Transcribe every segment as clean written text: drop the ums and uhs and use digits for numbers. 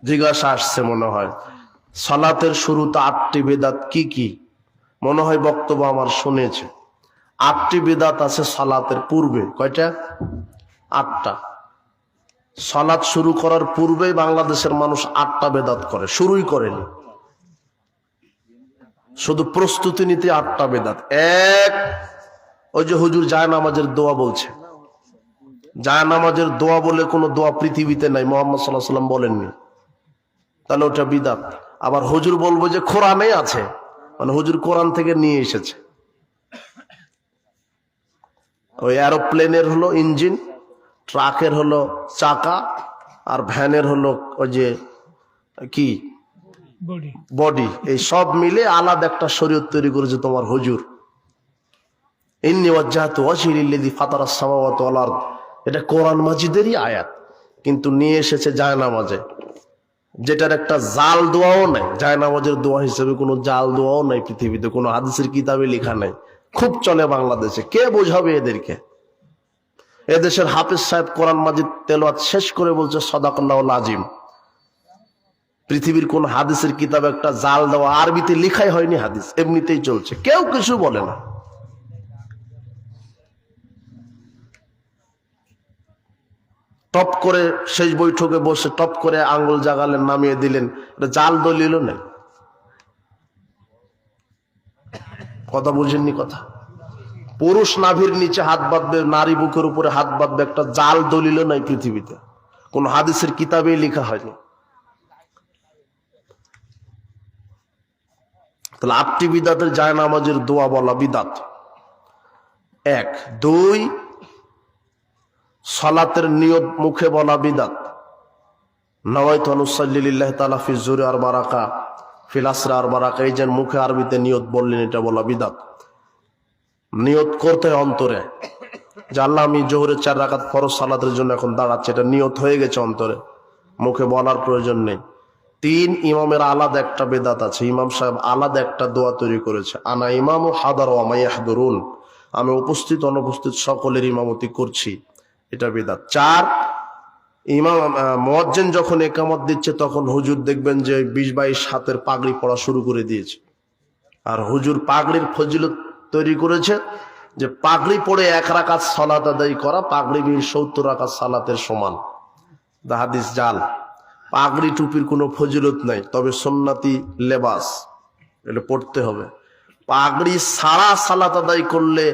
জিজ্ঞাসা আসছে মনে হয় সালাতের শুরুতে 8টি বিদআত কি কি? মনে হয় বক্তব্য আমার শুনেছে। 8টি বিদআত আছে সালাতের পূর্বে। কয়টা? 8টা। সালাত শুরু করার পূর্বেই বাংলাদেশের মানুষ 8টা বিদআত করে, শুরুই করেনি, শুধু প্রস্তুতি নিতে 8টা বিদআত। এক, ওই যে হুজুর জায়নামাজের দোয়া বলছে, জায়নামাজের দোয়া বলে কোনো দোয়া পৃথিবীতে নাই, মুহাম্মদ সাল্লাল্লাহু আলাইহি ওয়াসাল্লাম বলেননি, তাহলে ওটা বিদআত। আবার হুজুর বলবো যে কোরআনে আছে, মানে হুজুর কোরআন থেকে নিয়ে এসেছে। ওই এরোপ্লেনের হলো ইঞ্জিন, ট্রাকের হলো চাকা, আর ভ্যানের হলো ওই যে কি বডি, এই সব মিলে আলাদা একটা শরীয়ত তৈরি করেছে তোমার হুজুর। ইন্নী ওয়াজ্জাহতু ওয়াজহি লিল্লাযী ফাতারাস সামাওয়াতি ওয়াল আরদ, এটা কোরআন মাজিদেরই আয়াত, কিন্তু নিয়ে এসেছে জায়নামাজে, যেটার একটা জাল দোয়াও নাই। জায়নামাজের দোয়া হিসেবে কোনো জাল দোয়াও নাই পৃথিবীতে, কোনো হাদিসের কিতাবে লেখা নাই। খুব চলে বাংলাদেশে, কে বোঝাবে এদেরকে? এদেশের হাফেজ সাহেব কোরআন মাজিদ তেলাওয়াত শেষ করে বলছে সাদাকাল্লাহুল আযীম। পৃথিবীর কোন হাদিসের কিতাবে একটা জাল দেওয়া আরবিতে লেখাই হয়নি, হাদিস এমনিতেই চলছে, কেউ কিছু বলে না। টপ করে শেষ বৈঠকে বসে টপ করে আঙ্গুল জাগালেন, নামিয়ে দিলেন, এটা জাল দলিল নেই। কথা বুঝেননি? কথা, পুরুষ নাভির নিচে হাত বাঁধবে, নারী বুকের উপরে হাত বাঁধবে, একটা জাল দলিল নাই পৃথিবীতে, কোন হাদিসের কিতাবেই লেখা হয়নি। তাহলে 8টি বিদআতের জায়নামাজের দোয়া বলা বিদআত। 1। 2, সালাতের নিয়ত মুখে বলা বিদআত। নাওয়াইতু আন উসাল্লি লিল্লাহি তাআলা ফি যুহরি আরবা রাকা ফিল আসরি আরবা রাকা, এই যে মুখে আরবিতে নিয়ত বললেন, এটা বলা বিদআত। নিয়ত করতে হয় অন্তরে, যে আল্লাহ আমি জোহরের 4 রাকাত ফরজ সালাতের জন্য এখন দাঁড়াচ্ছি, এটা নিয়ত হয়ে গেছে অন্তরে, মুখে বলার প্রয়োজন নেই। 3, ইমামের আলাদা একটা বিদআত আছে, ইমাম সাহেব আলাদা একটা দোয়া তৈরি করেছে, আনা ইমামু হাদার ওয়া মা ইয়াহদুরুন, আমি উপস্থিত অনুপস্থিত সকলের ইমামতি করছি, এটা বিদআত। 4, ইমাম মুয়াজ্জিন যখন ইকামত দিচ্ছে তখন হুজুর দেখবেন যে 20-22 হাতের পাগড়ি পরা শুরু করে দিয়েছে। আর হুজুর পাগড়ির ফজিলত তৈরি করেছে যে পাগড়ি পরে 1 রাকাত সালাত আদায় করা পাগড়ি 70 রাকাত সালাতের সমান। হাদিস জাল, পাগড়ি টুপির কোনো ফজিলত নাই, তবে সুন্নতি লেবাস, এটা পড়তে হবে। পাগড়ি ছাড়া সালাত আদায় করলে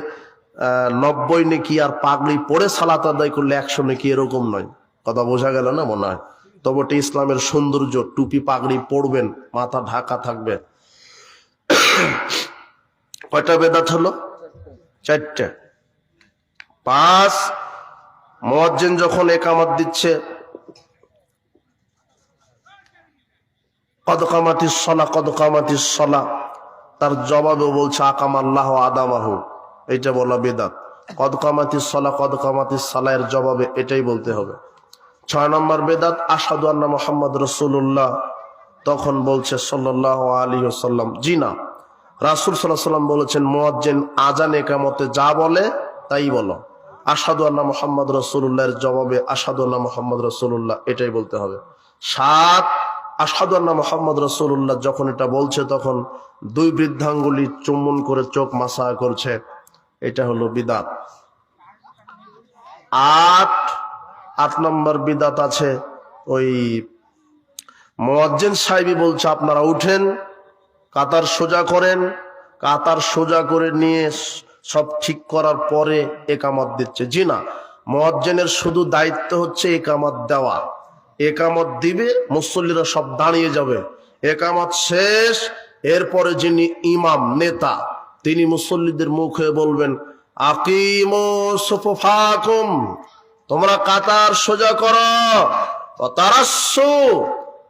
90 নেকি, আর পাগড়ি পরে সালাত আদায় করলে 100 নেকি, এরকম নয়। কথা বোঝা গেল না মনে হয়? তবে এটা ইসলামের সৌন্দর্য, টুপি পাগড়ি পরবেন, মাথা ঢাকা থাকবে। কয়টা বেদাত হলো? 4টে। 5, মুয়াজ্জিন যখন ইকামত দিচ্ছে কদ কামাতিস সালাহ কদ কামাতিস সালাহ, তার জবাবে বলছে আকামাল্লাহু আদামাহু, এটা বলা বিদআত। কদ কামাতিস সালাহ কদ কামাতিস সালাহ এর জবাবে এটাই বলতে হবে। 6 নম্বর বিদআত আশহাদু আন্না মুহাম্মাদুর রাসূলুল্লাহ, তখন বলছে সাল্লাল্লাহু আলাইহি ওয়াসাল্লাম, জি না, রাসূল সাল্লাল্লাহু আলাইহি ওয়াসাল্লাম বলেছেন মুয়াজ্জিন আযান ইকামতে যা বলে তাই বলো। আশহাদু আন্না মুহাম্মাদুর রাসূলুল্লাহ এর জবাবে আশহাদু আন্না মুহাম্মাদুর রাসূলুল্লাহ এটাই বলতে হবে। 7, আশহাদু আন্না মুহাম্মাদুর রাসূলুল্লাহ যখন এটা বলছে তখন 2 বৃদ্ধাঙ্গুলি চুম্বন করে চোখ মাসা করছে, এটা হলো বিদআত। 8 নম্বর বিদআত আছে, ওই মুয়াজ্জিন সাহেবই বলছে আপনারা উঠেন, কাতার সোজা করেন, কাতার সোজা করে নিয়ে সব ঠিক করার পরে ইকামত দিচ্ছে। জি না, মুয়াজ্জিনের শুধু দায়িত্ব হচ্ছে ইকামত দেওয়া, ইকামত দিবে, মুসল্লিরা সব দাঁড়িয়ে যাবে, ইকামত শেষ, এরপরে যিনি ইমাম নেতা তিনি মুসল্লিদের মুখে বলবেন আকিমু সুফুফাকুম, তোমরা কাতার সোজা করো, তারাসসু,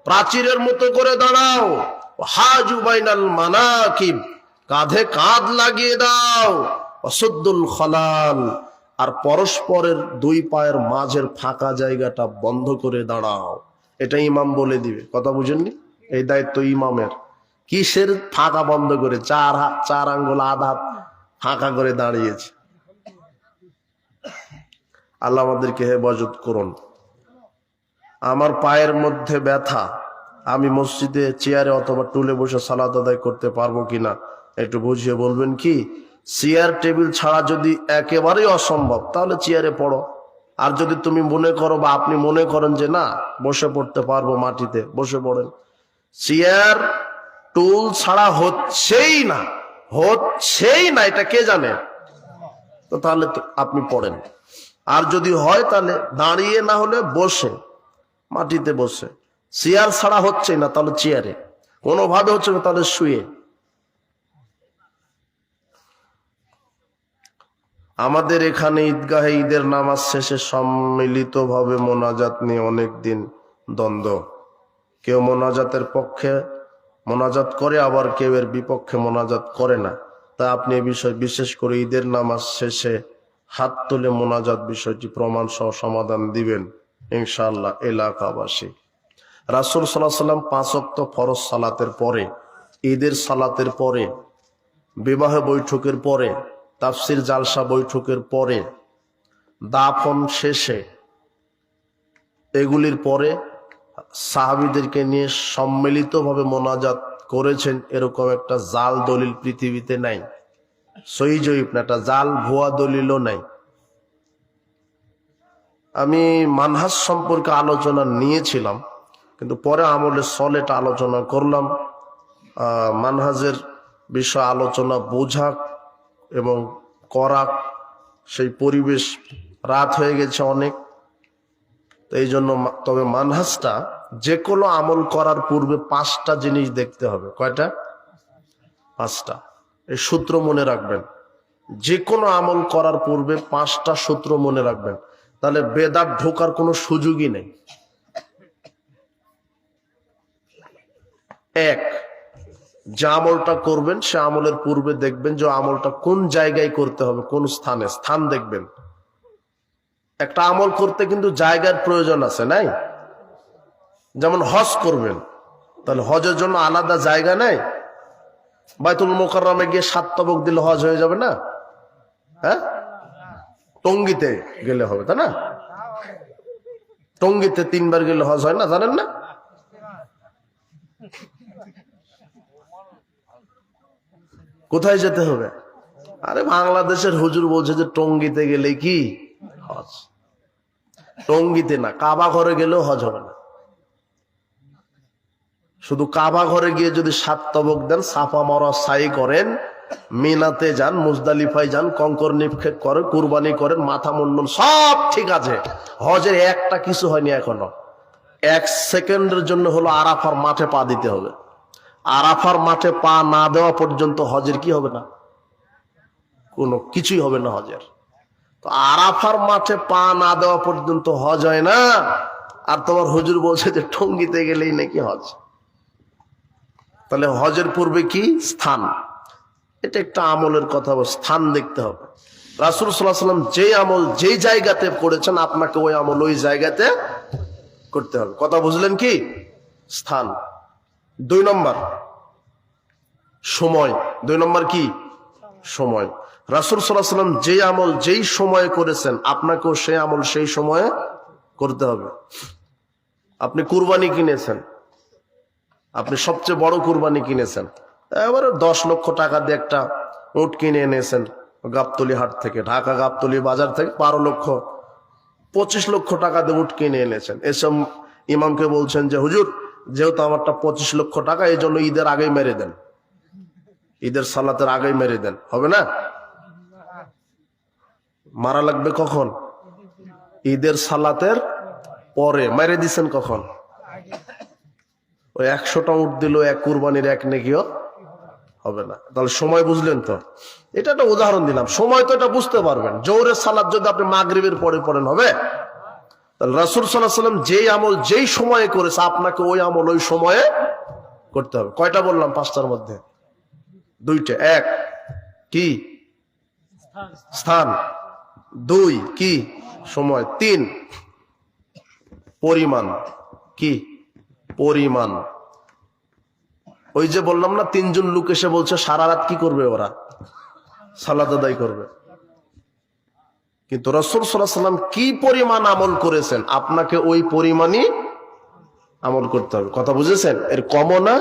প্রাচীরের মতো করে দাঁড়াও, হাজু বাইনাল মানাকিব, কাঁধে কাঁধ লাগিয়ে দাও, অসুদ্দুল খলাল, আর পরস্পরের 2 পায়ের মাঝের ফাঁকা জায়গাটা বন্ধ করে দাঁড়াও। এটা ইমাম বলে দিবে। কথা বুঝেননি? এই দায়িত্ব ইমামের। কিসের ফাঁকা বন্ধ করে? 4 আঙ্গুল আধা ফাঁকা করে দাঁড়িয়েছে। আল্লাহ আমাদেরকে হেফাজত করুন। আমার পায়ের মধ্যে ব্যথা, আমি মসজিদে চেয়ারে অথবা টুলে বসে সালাত আদায় করতে পারবো কিনা একটু বুঝিয়ে বলবেন কি? চেয়ার টেবিল ছাড়া যদি একেবারেই অসম্ভব তাহলে চেয়ারে পড়ো। আর যদি তুমি মনে করো বা আপনি মনে করেন যে না বসে পড়তে পারবো মাটিতে, বসে পড়েন। চেয়ার টুল ছাড়া হচ্ছেই না, এটা কে জানে? তো তাহলে তো আপনি পড়েন। আর যদি হয় তাহলে দাঁড়িয়ে না হলে বসে, মাটিতে বসে। চেয়ার ছাড়া হচ্ছে না তাহলে চেয়ারে, কোনোভাবে হচ্ছে না তাহলে শুয়ে। আমাদের এখানে ঈদগাহে ঈদের নামাজ শেষে সম্মিলিতভাবে মোনাজাত নিয়ে অনেকদিন দ্বন্দ্ব। কেউ মোনাজাতের পক্ষে মোনাজাত করে, আবার কেউ এর বিপক্ষে মোনাজাত করে না। তা আপনি এই বিষয় বিশেষ করে ঈদের নামাজ শেষে হাত তুলে মোনাজাত বিষয়টি প্রমাণ সহ সমাধান দিবেন ইনশাআল্লাহ এলাকাবাসী। রাসূল সাল্লাল্লাহু আলাইহি ওয়াসাল্লাম 5 ওয়াক্ত ফরজ সালাতের পরে, ঈদের সালাতের পরে, বিবাহ বৈঠকের পরে, তাফসির জালসা বৈঠকের পরে, দাফন শেষে, এগুলির পরে সাহাবীদেরকে নিয়ে সম্মিলিতভাবে মোনাজাত করেছেন এরকম একটা জাল দলিল পৃথিবীতে নাই। সহিহ জয়ীফ না, একটা জাল ভুয়া দলিলও নাই। আমি মানহাজ সম্পর্কে আলোচনা নিয়েছিলাম, কিন্তু পরে আমলে সলেটা আলোচনা করলাম। মানহাজের বিষয় আলোচনা বোঝা এবং করা, সেই পরিবেশ রাত হয়ে গেছে অনেক। তো এই জন্য তবে মানহাজটা যে কোনো আমল করার পূর্বে 5টা জিনিস দেখতে হবে। কয়টা? 5টা। এই সূত্র মনে রাখবেন। যে কোনো আমল করার পূর্বে 5টা সূত্র মনে রাখবেন, তাহলে বেদাত ঢোকার কোনো সুযোগই নেই। 1, যে আমলটা করবেন সে আমলের পূর্বে দেখবেন যে আমলটা কোন জায়গায় করতে হবে, কোন স্থানে, স্থান দেখবেন। একটা আমল করতে কিন্তু জায়গার প্রয়োজন আছে, নাই? যেমন হজ করবেন, তাহলে হজের জন্য আলাদা জায়গা নাই? বাইতুল মুকাররমে গিয়ে 7 তবক দিলে হজ হয়ে যাবে না? হ্যাঁ, টঙ্গিতে গেলে হবে, তাই না? টঙ্গিতে 3 বার গেলে হজ হয় না, জানেন না? কোথায় যেতে হবে? আরে বাংলাদেশের হুজুর বলছে যে টঙ্গিতে গেলে কি হজ। টঙ্গিতে না, কাবা ঘরে গেলেও হজ হবে না। শুধু কাবা ঘরে গিয়ে যদি 7 তবক দেন, সাফা মারওয়া সাই করেন, মিনাতে যান, মুজদালিফায় যান, কঙ্কর নিক্ষেপ করেন, কুরবানি করেন, মাথা মুন্ডন সব ঠিক আছে, হজের একটা কিছু হয়নি এখনো। 1 সেকেন্ডের জন্য হলো আরাফার মাঠে পা দিতে হবে। আরাফার মাঠে পা না দেওয়া পর্যন্ত হজের কি হবে না? কোনো কিছুই হবে না হজের। তো আরাফার মাঠে পা না দেওয়া পর্যন্ত হজ হয় না, আর তোমার হুজুর বলছে যে টঙ্গিতে গেলেই নাকি হজ। তাহলে হজের পূর্বে কি? স্থান। এটা একটা আমলের কথা, স্থান দেখতে হবে। রাসূল সাল্লাল্লাহু আলাইহি ওয়াসাল্লাম যে আমল যেই জায়গাতে করেছেন, আপনাকে ওই আমল ওই জায়গাতে করতে হবে। কথা বুঝলেন কি? স্থান। 2 নম্বর সময়। 2 নম্বর কি? সময়। রাসূল সাল্লাল্লাহু আলাইহি ওয়াসাল্লাম যে আমল যেই সময়ে করেছেন, আপনাকেও সেই আমল সেই সময়ে করতে হবে। আপনি কুরবানি কিনেছেন, আপনি সবচেয়ে বড় কুরবানি কিনেছেন, এবারে 10 লক্ষ টাকা দিয়ে একটা উট কিনে এনেছেন গাবতলী হাট থেকে, ঢাকা গাবতলী বাজার থেকে 25 লক্ষ টাকা দিয়ে উট কিনে এনেছেন। এসব ইমামকে বলছেন যে হুজুর, যেহেতু আমারটা 25 লক্ষ টাকা, এই জন্য ঈদের আগেই মেরে দেন, ঈদের সালাতের আগেই মেরে দেন। হবে না? মারা লাগবে কখন? ঈদের সালাতের পরে। মেরে দিচ্ছেন কখন? ওই 100টা উট দিল, এক কুরবানির এক নেকিও হবে না। তাহলে সময় বুঝলেন তো? এটা একটা উদাহরণ দিলাম। সময় তো এটা বুঝতে পারবেন। জোহরের সালাত যদি আপনি মাগরিবের পরে পড়েন হবে? তাহলে রাসূল সাল্লাল্লাহু আলাইহি ওয়াসাল্লাম যেই আমল যেই সময়ে করেছে, আপনাকে ওই আমল ওই সময়ে করতে হবে। কয়টা বললাম? 5টার মধ্যে 2টা। 1 কি? স্থান। 2 কি? সময়। 3 পরিমাণ। কি? পরিমাণ। ওই যে বললাম না, 3 জন লোক এসে বলছে সারা রাত কি করবে ওরা? সালাত আদায় করবে। কিন্তু রাসূল সাল্লাল্লাহু আলাইহি ওয়াসাল্লাম কি পরিমাণ আমল করেছেন, আপনাকে ওই পরিমাণই আমল করতে হবে। কথা বুঝেছেন? এর কমও না